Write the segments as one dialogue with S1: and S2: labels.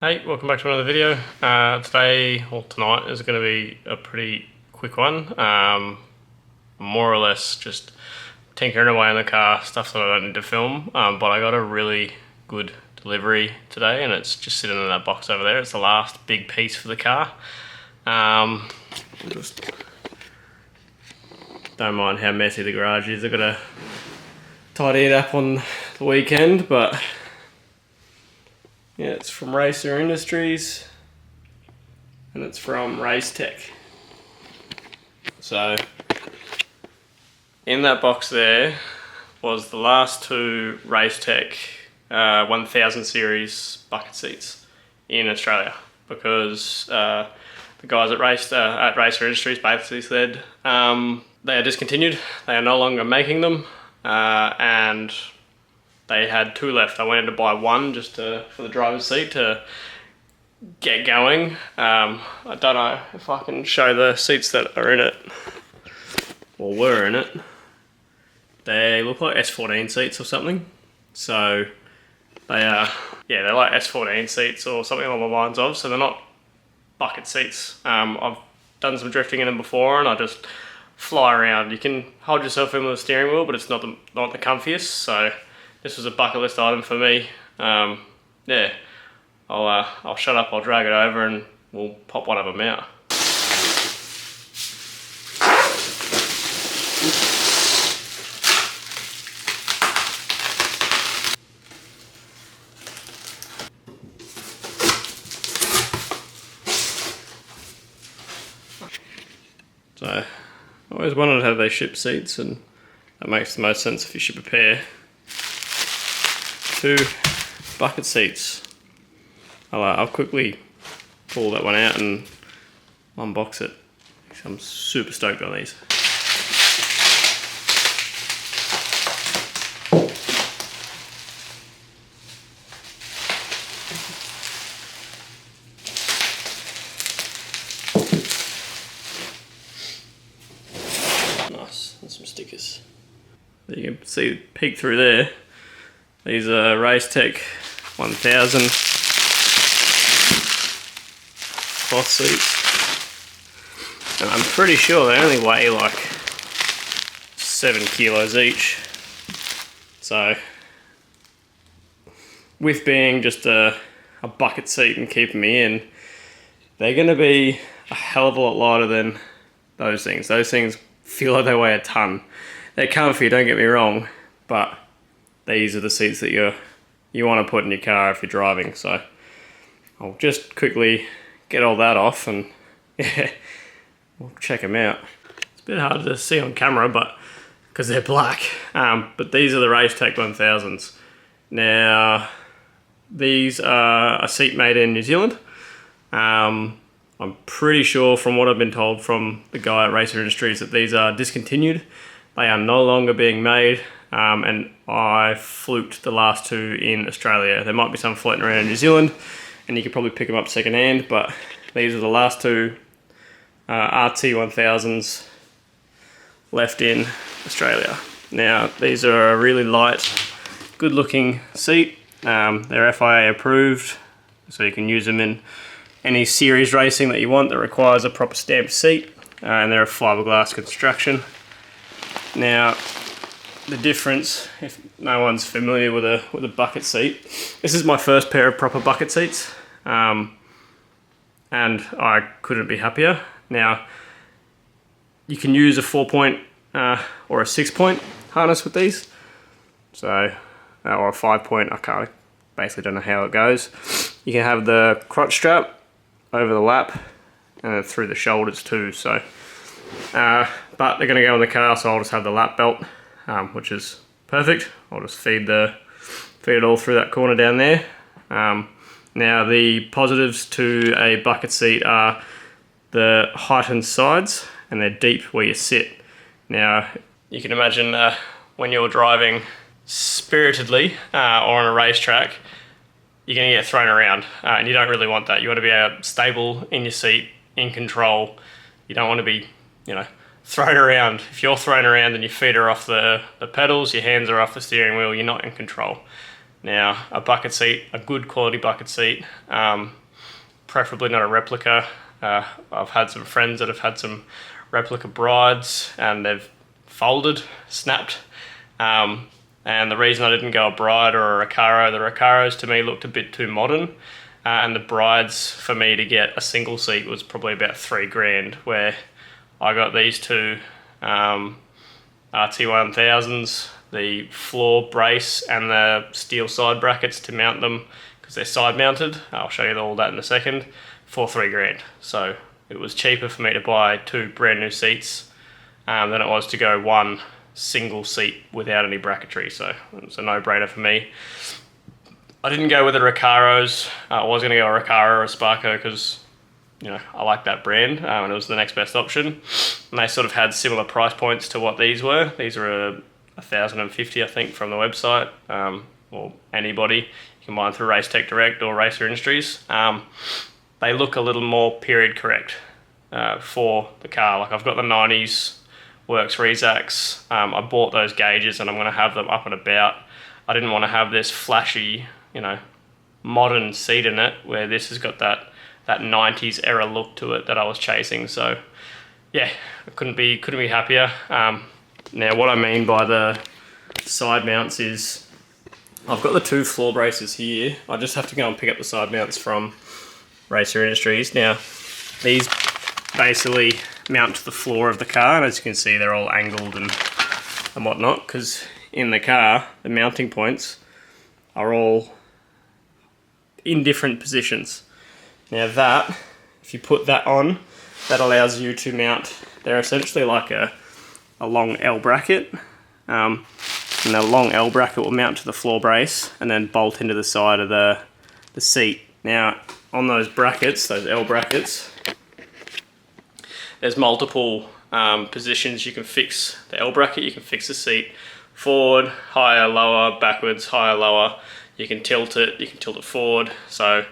S1: Hey, welcome back to another video. Today, or tonight, is going to be a pretty quick one. More or less just tinkering away in the car, stuff that I don't need to film. But I got a really good delivery today and it's just sitting in that box over there. It's the last big piece for the car. Just don't mind how messy the garage is. I've got to tidy it up on the weekend, but yeah, it's from Racer Industries and it's from Racetech. So in that box there was the last two Racetech 1000 series bucket seats in Australia, because the guys at Racer Industries basically said they are discontinued, they are no longer making them, and they had two left. I went in to buy one just for the driver's seat to get going. I don't know if I can show the seats that are in it, or were in it. They look like S14 seats or something. So they are, yeah, they're like S14 seats or something along the lines of, so they're not bucket seats. I've done some drifting in them before and I just fly around. You can hold yourself in with the steering wheel, but it's not the comfiest, so this was a bucket list item for me. Yeah, I'll shut up, I'll drag it over and we'll pop one of them out. So, I always wanted how they ship seats, and that makes the most sense if you ship a pair. Two bucket seats. I'll quickly pull that one out and unbox it. I'm super stoked on these. Nice, and some stickers. You can see peek through there. These are Racetech 1000 cloth seats, and I'm pretty sure they only weigh like 7 kilos each. So with being just a bucket seat and keeping me in, they're going to be a hell of a lot lighter than those things. Those things feel like they weigh a ton. They're comfy, don't get me wrong, but these are the seats that you want to put in your car if you're driving. So I'll just quickly get all that off and yeah, we'll check them out. It's a bit hard to see on camera, but because they're black. But these are the Racetech 1000s. Now, these are a seat made in New Zealand. I'm pretty sure from what I've been told from the guy at Racer Industries that these are discontinued. They are no longer being made. And I fluked the last two in Australia. There might be some floating around in New Zealand and you could probably pick them up second hand, but these are the last two RT 1000s left in Australia. Now, these are a really light, good looking seat. They're FIA approved, so you can use them in any series racing that you want that requires a proper stamped seat, and they're a fiberglass construction. Now, the difference, if no one's familiar with a bucket seat, this is my first pair of proper bucket seats, and I couldn't be happier. Now, you can use a 4-point or a 6-point harness with these, so or a 5-point. I basically don't know how it goes. You can have the crotch strap over the lap and through the shoulders too. So, but they're going to go in the car, so I'll just have the lap belt. Which is perfect. I'll just feed it all through that corner down there. Now, the positives to a bucket seat are the heightened sides and they're deep where you sit. Now, you can imagine when you're driving spiritedly or on a racetrack, you're going to get thrown around, and you don't really want that. You want to be stable in your seat, in control. You don't want to be, thrown around. If you're thrown around and your feet are off the pedals, your hands are off the steering wheel, you're not in control. Now, a bucket seat, a good quality bucket seat, preferably not a replica. I've had some friends that have had some replica brides and they've folded, snapped. And the reason I didn't go a bride or a Recaro, the Recaros to me looked a bit too modern. And the brides, for me to get a single seat was probably about $3,000, where I got these two RT1000s, the floor brace and the steel side brackets to mount them, because they're side mounted. I'll show you all that in a second, for $3,000. So it was cheaper for me to buy two brand new seats than it was to go one single seat without any bracketry. So it was a no-brainer for me. I didn't go with the Recaros. I was going to go a Recaro or a Sparco because, you know, I like that brand, and it was the next best option. And they sort of had similar price points to what these were. These were $1,050, I think, from the website, or anybody. You can buy them through Racetech Direct or Racer Industries. They look a little more period correct for the car. Like, I've got the 90s Works Rezacs. I bought those gauges and I'm going to have them up and about. I didn't want to have this flashy, you know, modern seat in it, where this has got that 90s era look to it that I was chasing. So yeah, I couldn't be happier. Now what I mean by the side mounts is I've got the two floor braces here. I just have to go and pick up the side mounts from Racer Industries. Now these basically mount to the floor of the car, and as you can see they're all angled and whatnot, because in the car the mounting points are all in different positions. Now that, if you put that on, that allows you to mount, they're essentially like a long L bracket, and the long L bracket will mount to the floor brace and then bolt into the side of the seat. Now on those brackets, those L brackets, there's multiple positions you can fix the L bracket. You can fix the seat forward, higher, lower, backwards, higher, lower. You can tilt it forward. So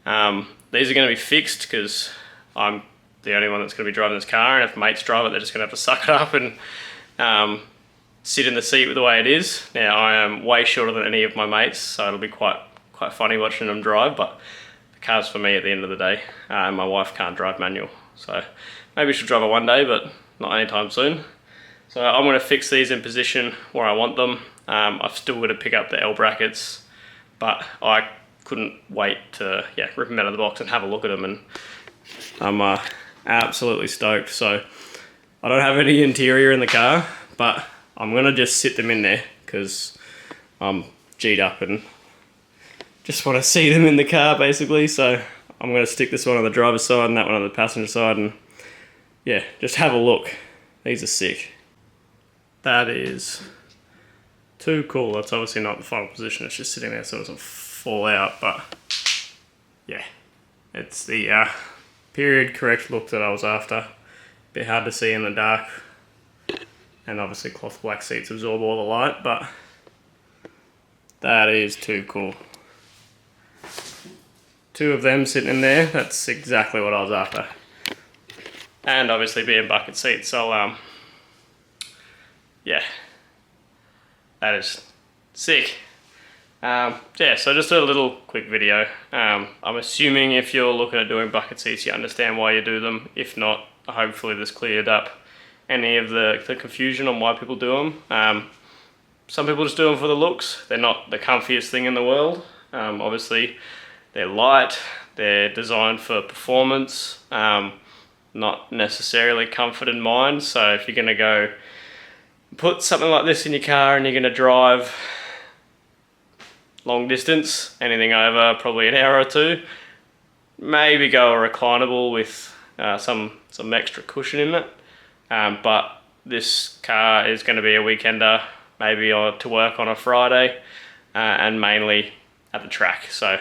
S1: these are going to be fixed because I'm the only one that's going to be driving this car, and if mates drive it, they're just going to have to suck it up and sit in the seat the way it is. Now I am way shorter than any of my mates, so it'll be quite funny watching them drive, but the car's for me at the end of the day. My wife can't drive manual, so maybe she'll drive it one day, but not anytime soon. So I'm going to fix these in position where I want them. I've still got to pick up the L brackets, but I couldn't wait to rip them out of the box and have a look at them, and I'm absolutely stoked. So I don't have any interior in the car, but I'm going to just sit them in there because I'm G'd up and just want to see them in the car basically. So I'm going to stick this one on the driver's side and that one on the passenger side, and yeah, just have a look. These are sick. That is too cool. That's obviously not the final position, it's just sitting there so it doesn't fall out, but yeah, it's the period correct look that I was after. Bit hard to see in the dark, and obviously cloth black seats absorb all the light, but that is too cool. Two of them sitting in there, that's exactly what I was after. And obviously being bucket seats, so yeah, that is sick. Yeah, so just a little quick video. I'm assuming if you're looking at doing bucket seats, you understand why you do them. If not, hopefully this cleared up any of the confusion on why people do them. Some people just do them for the looks. They're not the comfiest thing in the world. Obviously, they're light, they're designed for performance, not necessarily comfort in mind. So if you're gonna go put something like this in your car and you're gonna drive long distance, anything over probably an hour or two, maybe go a reclinable with some extra cushion in it. But this car is going to be a weekender, maybe to work on a Friday, and mainly at the track. So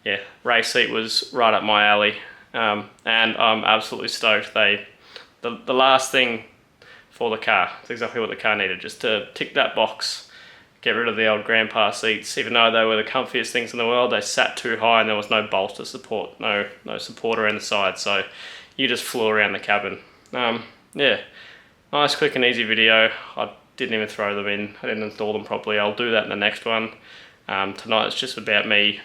S1: yeah, race seat was right up my alley, and I'm absolutely stoked. The last thing for the car, it's exactly what the car needed, just to tick that box. Get rid of the old grandpa seats. Even though they were the comfiest things in the world, they sat too high and there was no bolster support, no support around the side, so you just flew around the cabin. Yeah, nice, quick and easy video. I didn't even throw them in. I didn't install them properly. I'll do that in the next one. Tonight it's just about me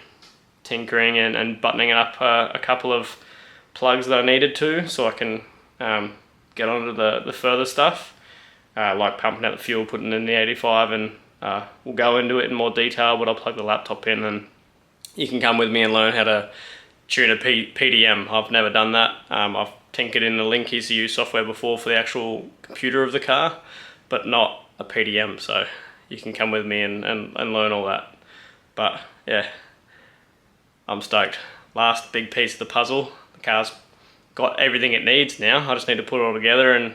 S1: tinkering and buttoning up a couple of plugs that I needed to, so I can get onto the further stuff, like pumping out the fuel, putting in the 85, and we'll go into it in more detail, but I'll plug the laptop in and you can come with me and learn how to tune a PDM. I've never done that. I've tinkered in the Link ECU software before for the actual computer of the car, but not a PDM, so you can come with me and learn all that. But yeah, I'm stoked. Last big piece of the puzzle. The car's got everything it needs now. I just need to put it all together and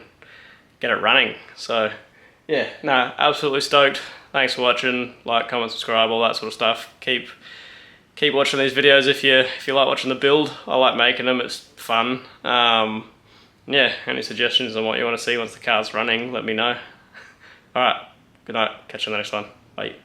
S1: get it running. So yeah, no, absolutely stoked. Thanks for watching. Like, comment, subscribe, all that sort of stuff. Keep watching these videos if you like watching the build. I like making them, it's fun. Yeah, any suggestions on what you want to see once the car's running, let me know. Alright, good night, catch you in the next one. Bye.